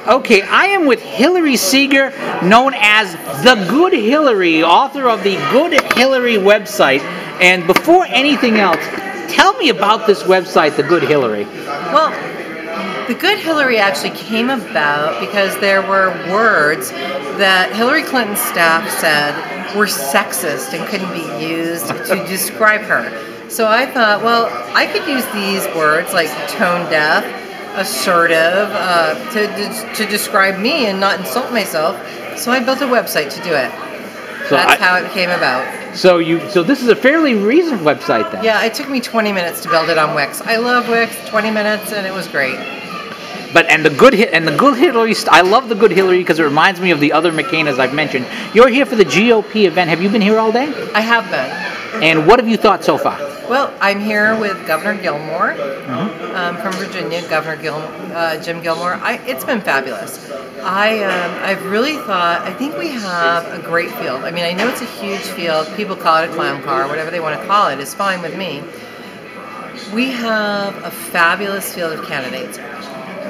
Okay, I am with Hillary Seeger, known as The Good Hillary, author of the Good Hillary website. And before anything else, tell me about this website, The Good Hillary. Well, The Good Hillary actually came about because there were words that Hillary Clinton's staff said were sexist and couldn't be used to describe her. So I thought, well, I could use these words like tone deaf, assertive, to describe me and not insult myself. So I built a website to do it. That's how it came about. So this is a fairly recent website then. Yeah, it took me 20 minutes to build it on Wix. I love Wix. 20 minutes, and it was great. But the good Hillary, I love the Good Hillary because it reminds me of the other McCainas I've mentioned. You're here for the GOP event. Have you been here all day? I have been. And what have you thought so far? Well, I'm here with Governor Gilmore from Virginia, Jim Gilmore. It's been fabulous. I've really thought, I think we have a great field. I mean, I know it's a huge field. People call it a clown car, whatever they want to call it is fine with me. We have a fabulous field of candidates.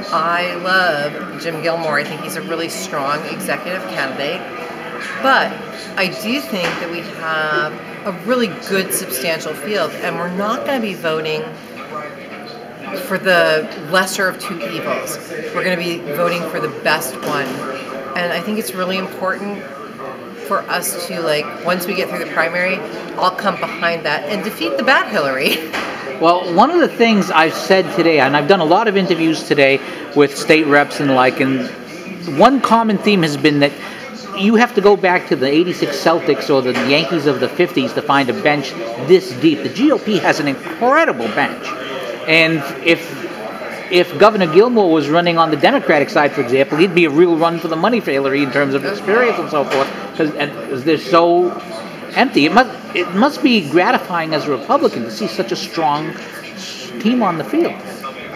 I love Jim Gilmore. I think he's a really strong executive candidate. But I do think that we have a really good, substantial field, and we're not going to be voting for the lesser of two evils. We're going to be voting for the best one. And I think it's really important for us to, once we get through the primary, all come behind that and defeat the bad Hillary. Well, one of the things I've said today, and I've done a lot of interviews today with state reps and and one common theme has been that you have to go back to the '86 Celtics or the Yankees of the '50s to find a bench this deep. The GOP has an incredible bench. And if Governor Gilmore was running on the Democratic side, for example, he'd be a real run for the money for Hillary in terms of experience and so forth, because they're so empty. It must be gratifying as a Republican to see such a strong team on the field.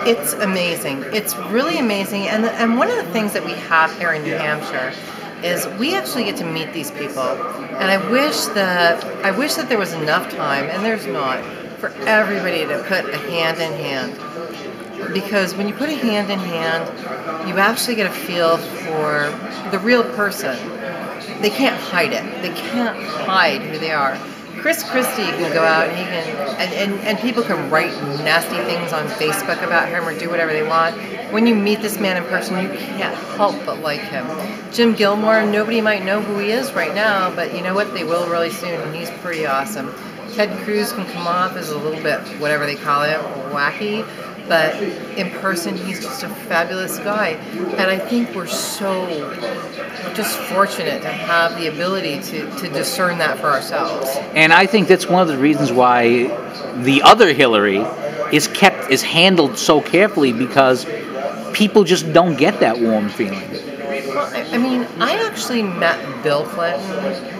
It's amazing. It's really amazing. And one of the things that we have here in New Hampshire is we actually get to meet these people. And I wish that there was enough time, and there's not, for everybody to put a hand in hand. Because when you put a hand in hand, you actually get a feel for the real person. They can't hide it. They can't hide who they are. Chris Christie can go out and he can, and people can write nasty things on Facebook about him or do whatever they want. When you meet this man in person, you can't help but like him. Jim Gilmore, nobody might know who he is right now, but you know what? They will really soon, and he's pretty awesome. Ted Cruz can come off as a little bit, whatever they call it, wacky, but in person, he's just a fabulous guy. And I think we're so just fortunate to have the ability to discern that for ourselves. And I think that's one of the reasons why the other Hillary is handled so carefully, because people just don't get that warm feeling. Well, I mean, I actually met Bill Clinton.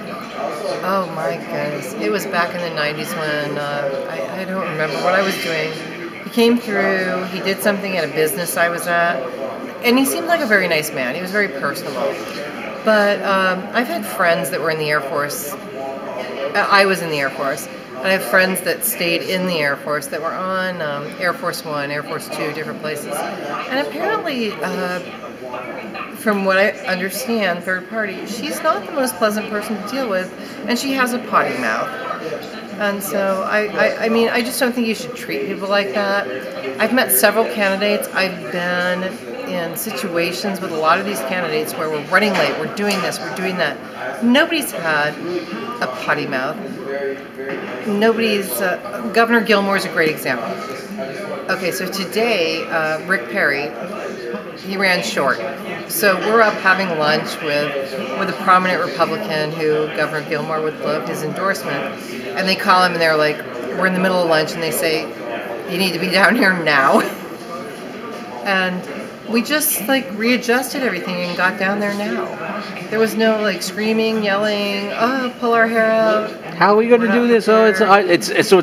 Oh my goodness. It was back in the 90s when I don't remember what I was doing. He came through, he did something at a business I was at, and he seemed like a very nice man. He was very personable. But I've had friends that were in the Air Force. I was in the Air Force. And I have friends that stayed in the Air Force that were on Air Force One, Air Force Two, different places. And apparently, from what I understand, third party, she's not the most pleasant person to deal with, and she has a potty mouth. And so, I mean, I just don't think you should treat people like that. I've met several candidates. I've been in situations with a lot of these candidates where we're running late, we're doing this, we're doing that. Nobody's had a potty mouth. Governor Gilmore is a great example. Okay, so today, Rick Perry, he ran short. So we're up having lunch with a prominent Republican who Governor Gilmore would love his endorsement. And they call him and they're like, we're in the middle of lunch, and they say, you need to be down here now. And we just readjusted everything and got down there now. There was no screaming, yelling, oh, pull our hair out. How are we going to do this? Oh, it's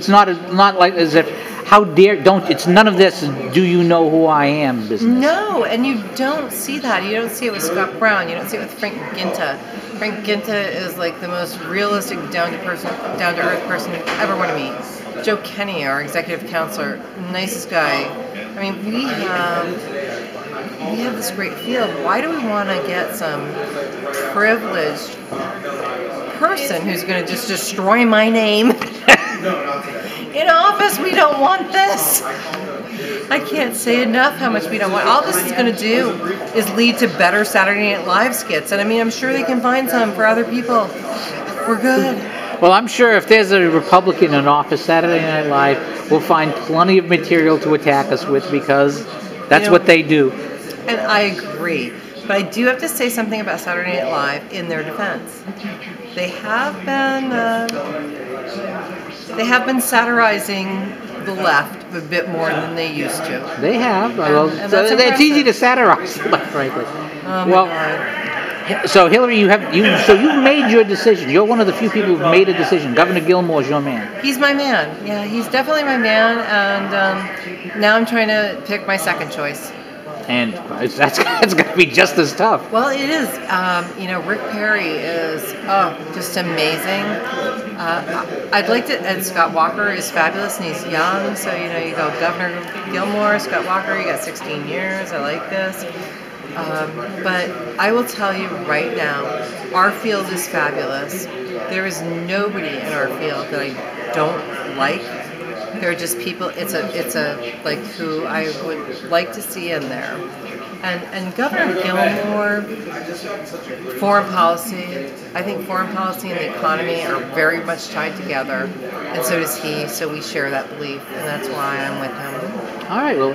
not like as if, how dare, don't, it's none of this, do you know who I am business. No, and you don't see that. You don't see it with Scott Brown. You don't see it with Frank Ginta. Frank Ginta is the most realistic, down-to-earth person you ever want to meet. Joe Kenny, our executive counselor, nicest guy. I mean, we have we have this great field. Why do we want to get some privileged person who's going to just destroy my name in office? We don't want this. I can't say enough how much we don't want. All this is going to do is lead to better Saturday Night Live skits. And I mean, I'm sure they can find some for other people. We're good. Well, I'm sure if there's a Republican in office, Saturday Night Live will find plenty of material to attack us with, because that's what they do. And I agree. But I do have to say something about Saturday Night Live in their defense. They have been satirizing the left a bit more than they used to. They have. Well, and it's easy to satirize the left, frankly. Oh my God. So Hillary, you've made your decision. You're one of the few people who've made a decision. Governor Gilmore's your man. He's my man. Yeah, he's definitely my man. And now I'm trying to pick my second choice. And that's going to be just as tough. Well, it is. Rick Perry is just amazing. I'd like to. And Scott Walker is fabulous, and he's young. So you go Governor Gilmore, Scott Walker. You got 16 years. I like this. But I will tell you right now, our field is fabulous. There is nobody in our field that I don't like. There are just people. It's a like who I would like to see in there, and Governor Gilmore, foreign policy. I think foreign policy and the economy are very much tied together, and so does he. So we share that belief, and that's why I'm with him. All right. Well,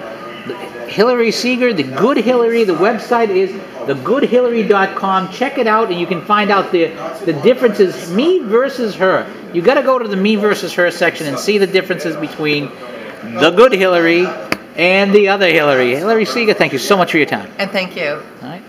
Hillary Seeger, the Good Hillary. The website is thegoodhillary.com. Check it out, and you can find out the differences. Me versus her. You got to go to the me versus her section and see the differences between the Good Hillary and the other Hillary. Hillary Seeger, thank you so much for your time. And thank you. All right.